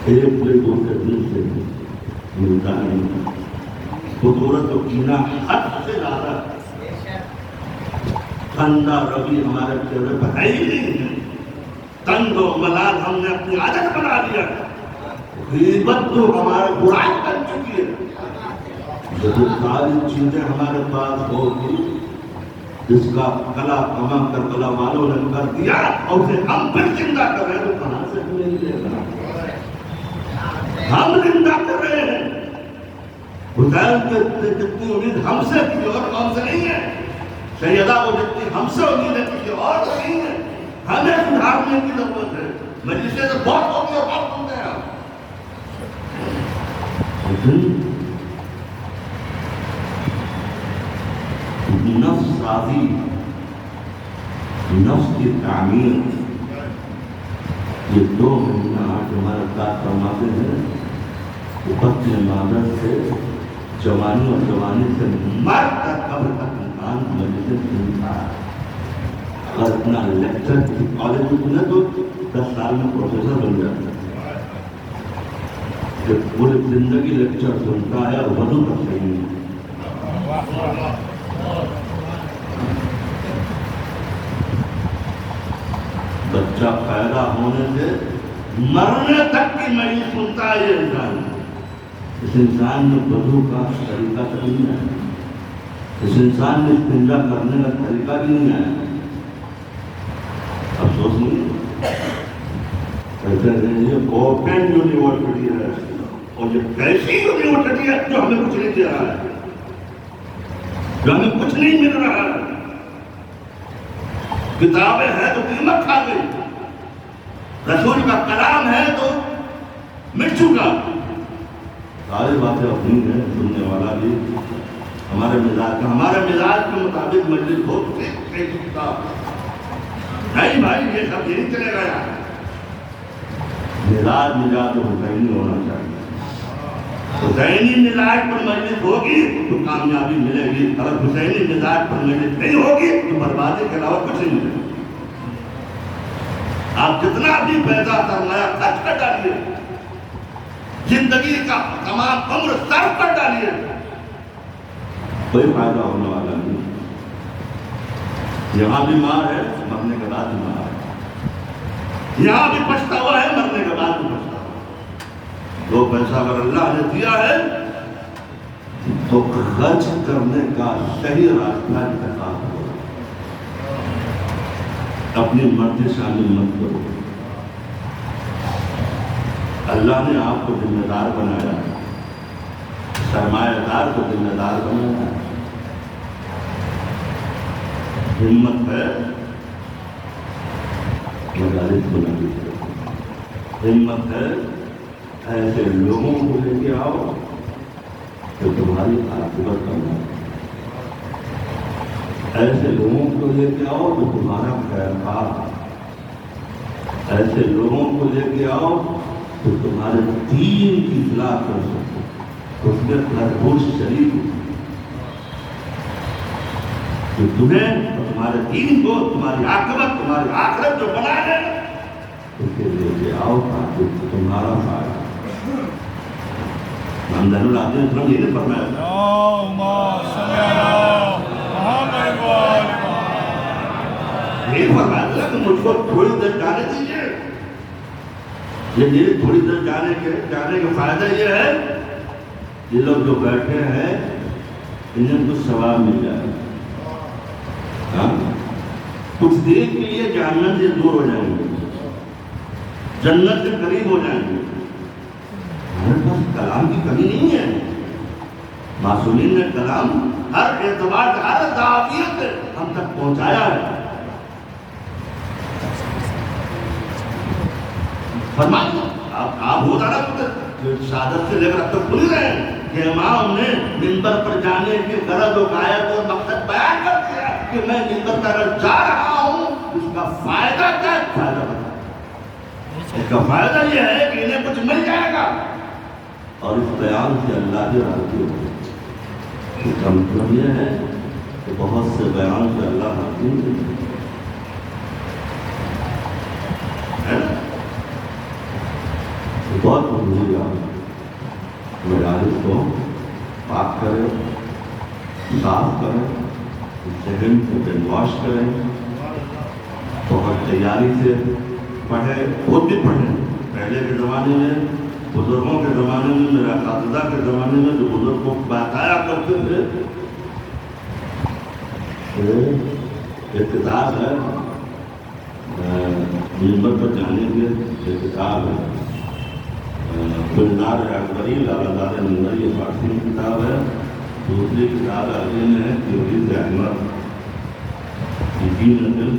ایک دل دوسرے دل سے ملتا نہیں، خطورت و کینہ حد سے زیادہ ٹھنڈا روی ہمارے چہرے پر ہے ہی نہیں ہے، تنگ و ملال ہم نے اپنی عادت بنا لیا، غیبت تو ہمارے برائی بن چکی ہے۔ جب ساری چیزیں ہمارے پاس ہوگی جس کا کلا کما کر کلا والوں نے کر دیا اور اسے ہم پھر زندہ کر رہے ہیں تو کہاں سے ہمیں ملے گا؟ ہم زندہ کر رہے ہیں، حسین کے جتنی امید ہم سے کسی اور قوم سے نہیں ہے، سیدہ کو جتنی ہم سے امید ہے کسی اور سے نہیں ہے، ہمیں سدھارنے کی ضرورت ہے۔ مجلسیں تو بہت ہوتی ہے، بہت سنتے ہیں آپ، لیکن نفس سازی، نفس کی تعمیر، یہ 2 مہینہ آج ہمارا ساتھ فرماتے ہیں کہ وقت عبادت سے جوانی اور جوانی سے مرد تک قبر تک انسان مجلس سنتا ہے. اگر اتنا لیکچر کالج میں سنے تو 10 سال میں پروفیسر بن جاتا ہے. کہ پوری زندگی لیکچر سنتا ہے اور وضو تک صحیح نہیں. بچہ پیدا ہونے سے مرنے تک کی میں یہ سنتا ہے. یہ انسان اس انسان میں وضو کا طریقہ نہیں ہے. اس انسان میں استنجا کرنے کا طریقہ بھی نہیں ہے. افسوس نہیں کہتے ہیں یہ اوپن یونیورسٹی ہے اور یہ کیسی یونیورسٹی ہے جو ہمیں کچھ نہیں دے رہا ہے, جو ہمیں کچھ نہیں مل رہا ہے. کتابیں ہیں تو قیمت کھا گئی, رسول کا کلام ہے تو مٹ چکا. ساری باتیں اپنی ہیں, سننے والا بھی ہمارے مزاج کے مطابق مجلس ہو سکتا نہیں. بھائی یہ سب یہی چلے گیا. مزاج حسینی ہونا چاہیے. حسینی مزاج پر مجلس ہوگی تو کامیابی ملے گی. اگر حسینی مزاج پر مجلس نہیں ہوگی تو بربادی کے علاوہ کچھ نہیں ملے گا. آپ جتنا بھی پیدا سرمایہ خرچ کر ڈالیے, زندگی کا تمام عمر صرف کر ڈالیے, کوئی فائدہ ہونے والا نہیں. یہاں بھی مار ہے, مرنے کے بعد بھی مار ہے. یہاں بھی پچھتاوا ہے, مرنے کے بعد بھی پچھتاوا. 2 پیسہ اگر اللہ نے دیا ہے تو خرچ کرنے کا صحیح راستہ انتخاب کرو. اپنی مرضی شامل مت کرو. اللہ نے آپ کو ذمہ دار بنایا, سرمایہ دار کو ذمہ دار بنایا. ہمت ہے مدارس بنا دیجیے. ہمت ہے ایسے لوگوں کو لے کے آؤ جو تمہاری عاقبت کرنا. ایسے لوگوں کو لے کے آؤ جو تمہارا خیرخواہ. ایسے لوگوں کو لے کے آؤ جو تمہارے دین کی اصلاح کر سکے, اس میں بھرپور شریک ہو. کہ تمہیں تمہارے دین کو, تمہاری عاقبت, تمہاری آخرت جو بنا ہے اس کے لے کے آؤ تاکہ تمہارا فائدہ. محمد العظیم اسلام یہ نہیں فرمایا یہ فرمایا کہ مجھ کو تھوڑی دیر جانے دیجیے. یہ تھوڑی دیر جانے کے فائدہ یہ ہے یہ لوگ جو بیٹھے ہیں انہیں کچھ ثواب مل جائے. کچھ دیر کے لیے جہنم سے دور ہو جائیں گے, جنت سے قریب ہو جائیں گے. ہمارے پاس کلام کی کمی نہیں ہے. معصومین نے کلام ہر اعتبار سے, ہر دعویت سے ہم تک پہنچایا ہے. فرمائیے آپ ہوتا نا شہادت سے لے کر اب تک بھول رہے ہیں کہ امام نے منبر پر جانے کی غرض و غایت اور مقصد بیان کر دیا کہ میں منبر پر جا رہا ہوں, اس کا فائدہ کیا ہے؟ فائدہ بتا. اس کا فائدہ یہ ہے کہ انہیں کچھ مل جائے گا اور اس بیان سے اللہ بھی راضی ہوگا. اس کا مطلب یہ ہے کہ بہت سے بیان سے اللہ راضی ہوگا. بہت ضروری ہے مدارس کو پاک کریں, صاف کریں, ذہن کو برین واش کریں, بہت تیاری سے پڑھیں, خود بھی پڑھیں. پہلے کے زمانے میں, بزرگوں کے زمانے میں, میرا اساتذہ کے زمانے میں جو بزرگ کو بتایا کرتے تھے, ایک کتاب ہے منبر پر جانے کی, ایک کتاب ہے گلزار اکبری لالا زاد ننگری, یہ فارسی میں کتاب ہے. دوسری کتاب عربی میں ہے تیوریز احمد نسل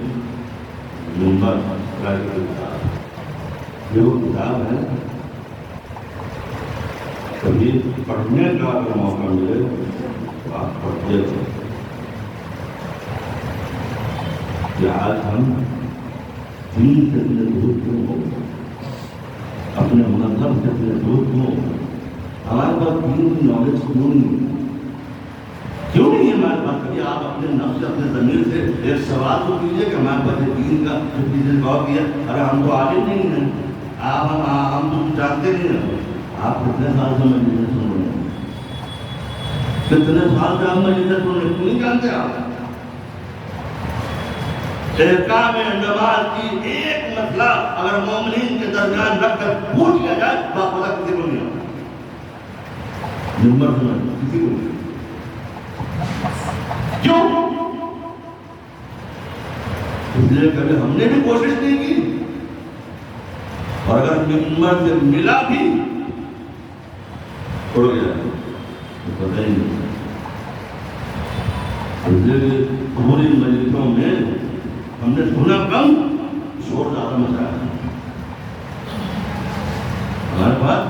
منبر کی کتاب. یہ وہ کتاب ہے, کبھی پڑھنے کا اگر موقع ملے تو آپ پڑھتے ہو. کہ آج ہم دین سے دور کیوں ہو, مذہب سے اتنے دور کیوں؟ ہمارے پاس دین کی نالج کیوں نہیں ہے ہمارے پاس؟ کہ آپ اپنے نفس سے اپنے ضمیر سے ایک سوال تو کیجیے کہ ہمارے پاس دین کا جو چیزیں غور کیا، ارے ہم تو عالم نہیں ہیں، ہم تو جانتے نہیں ہیں۔ آپ کتنے سال سے مجلس سن رہے ہیں؟ کتنے سال سے ہم مجلس سن رہے ہیں؟ کیوں نہیں جانتے آپ؟ احکام نماز کی ایک مسئلہ اگر مومنین کے درمیان رکھ کر پوچھ لیا جائے باخدا کسی کو نہیں آتا، نمبر سمجھ کسی کو نہیں۔ کیوں؟ اس لیے کبھی ہم نے بھی کوشش نہیں کی، اور اگر نمبر سے ملا بھی اڑ گیا تو پتہ ہی نہیں۔ اس لیے پوری مجلسوں میں ہم نے سنا کم، شور زیادہ مچایا۔ ہمارے پاس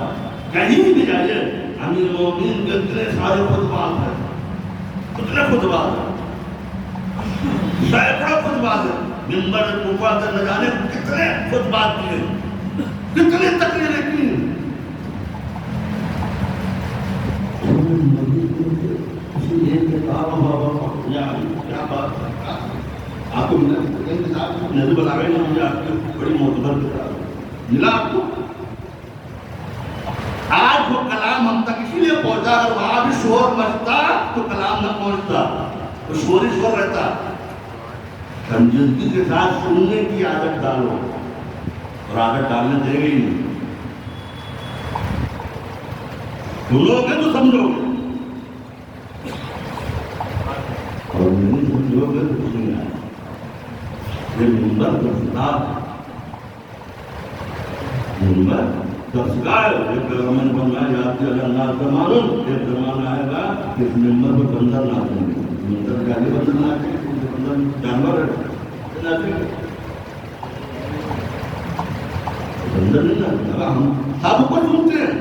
کہیں بھی جائیے امیر المومنین کے اتنے سارے خطبات ہیں، اتنے خطبات ہیں، سینکڑوں خطبات ہیں، منبر کوفہ سے نہ جانے کتنے خطبات کیے، کتنے تقریریں کی۔ کسی ایک کتاب کیا بات ہے؟ آپ کو ملا نظر بلاوے نا، مجھے آپ کی بڑی معتبر کتاب ملا آپ کو۔ آج وہ کلام ہم تک اسی لیے پہنچا، اگر وہاں بھی شور مچتا تو کلام نہ پہنچتا، وہ شور ہی شور رہتا۔ سنجیدگی کے ساتھ سننے کی عادت ڈالو، اور عادت ڈالنے دے گی نہیں، سنو گے تو سمجھو گے، اور نہیں سمجھو گے تو کچھ نہیں آئے۔ یہ منبر دستگاہ ہے، منبر دستگاہ ہے۔ ایک پیغمبر نے فرمایا یاد اللہ زمانہ، ایک زمانہ آئے گا کہ اس منبر پر بندر ناچیں گے۔ منبر کیا ہے؟ بندر ناچیں گے، بندر جانور ہے، ناچیں گے، بندر نہیں ناچیں گے۔ ہم سب کو سنتے ہیں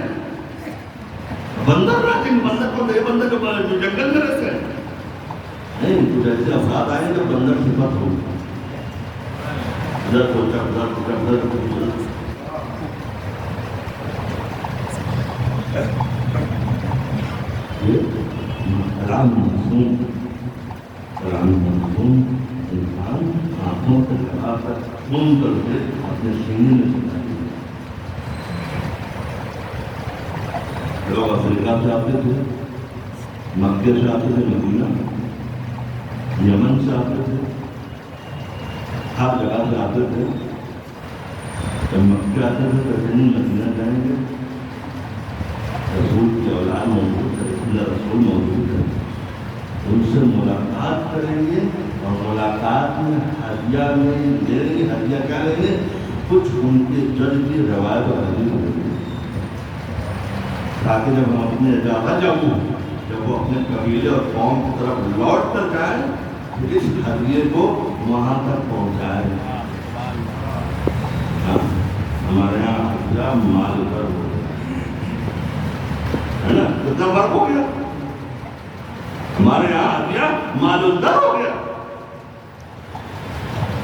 بندر ناچیں گے، بندر کو یہ بندر جو جنگل میں رہتے ہیں نہیں، کچھ ایسے افراد آئیں گے بندر صفت ہوگی، ادھر سوچا ادھر سوچا ادھر سوچا۔ کلام معصوم انسان آنکھوں سے لگا کر سن کر کے اپنے سینے میں سنائی۔ لوگ افریقہ سے آتے تھے، مکے سے آتے تھے، مدینہ یمن سے آتے تھے، ہر جگہ سے آتے تھے۔ جب مکے آتے تھے تو کہیں مدینہ جائیں گے، رسول کی اولاد موجود ہے، رسول موجود ہے، ان سے ملاقات کریں گے، اور ملاقات میں ہدیہ میں دیں گے۔ ہدیہ کیا لیں گے؟ کچھ ان کے جد کی روایت اور حدیث ہوگی، تاکہ جب ہم اپنے اجازت جب وہ اپنے قبیلے اور قوم کی طرف لوٹ کر جائیں، اس ہدیے کو وہاں تک پہنچائیں۔ ہمارے یہاں ہدیہ مال کر ہو گیا ہے نا، کتنا فرق ہو گیا؟ ہمارے یہاں ہدیہ مال در ہو گیا۔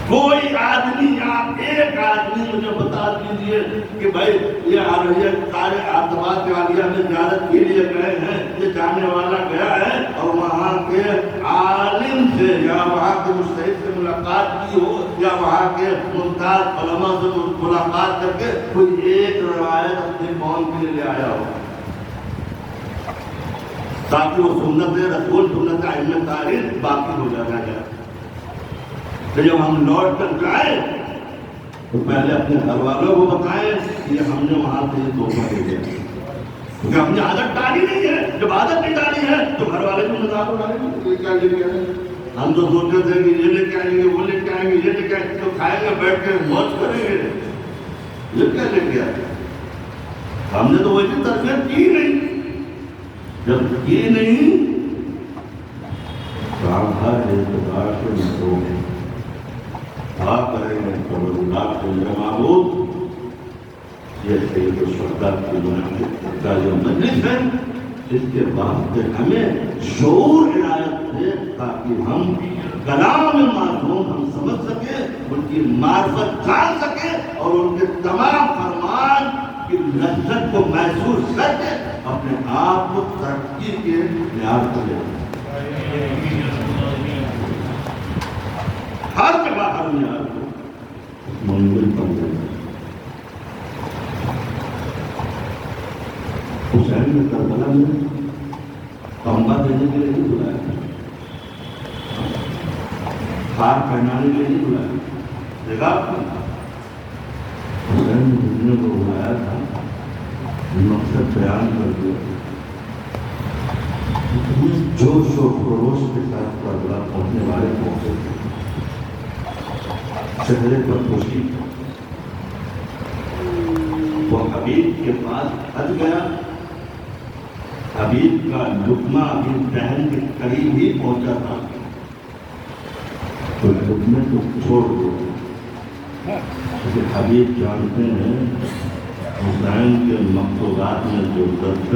کوئی آدمی، آپ ایک آدمی مجھے بتا دیجیے کہ بھائی یہ سارے آدمات عالیہ میں زیارت کے لیے گئے ہیں، یہ جانے والا گیا ہے اور وہاں کے عالم سے یا وہاں کے مجتہد سے ملاقات کی ہو، یا وہاں کے ممتاز علماء سے ملاقات کر کے کوئی ایک روایت اپنے قوم کے لیے لے آیا ہو، تاکہ وہ سنت رسول، سنت ائمہ تاریخ باقی ہو جائے۔ جب ہم لوٹ کر جائیں تو پہلے اپنے گھر والوں کو بتائیں کہ ہم نے وہاں سے یہ تحفہ دے دیا، کیونکہ ہم نے عادت ڈالی نہیں ہے۔ جب عادت نہیں ڈالی ہے تو گھر والے کو مذاق اڑائیں گے، یہ کیا لے کے آئے؟ ہم تو سوچتے تھے کہ یہ لے کے آئیں گے، وہ لے کے آئیں گے، یہ لے کے آئیں گے، تو کھائیں گے، بیٹھ کے موج کریں گے، یہ کیا لے کے آئے؟ ہم نے تو ویسی تربیت کی نہیں، جب کی نہیں تو ہم ہر اعتبار سے محروم ہیں۔ دعا کریں گے قبولات کے لیے معبود، یہ سید الشہداء کی کا جو مجلس ہے، اس کے واسطے ہمیں شعور عنایت ہے تاکہ ہم کلام معصوم ہم سمجھ سکیں، ان کی معرفت جان سکیں، اور ان کے تمام فرمان کی لذت کو محسوس کر کے اپنے آپ کو ترقی کے معیار پر لے ہر جگہ ہر معیار کو منزل پر لے حسین نے کربلا میں تمبا دینے کے لیے نہیں بلایا، ہار پہنانے کے لیے نہیں بلایا، جگہ حسین نے دنیا کو بلایا تھا، مقصد بیان کر دیا، جوش و خروش کے ساتھ کربلا پہنچنے والے پہنچے چہرے پر خوشی، وہ حبیب کے پاس پھنس گیا، حبیب کا لقمہ اپنی بہن کے قریب ہی پہنچا تھا، تو لقمے کو چھوڑ دو، کیونکہ حبیب جانتے ہیں حسین کے مقصودات میں جو درد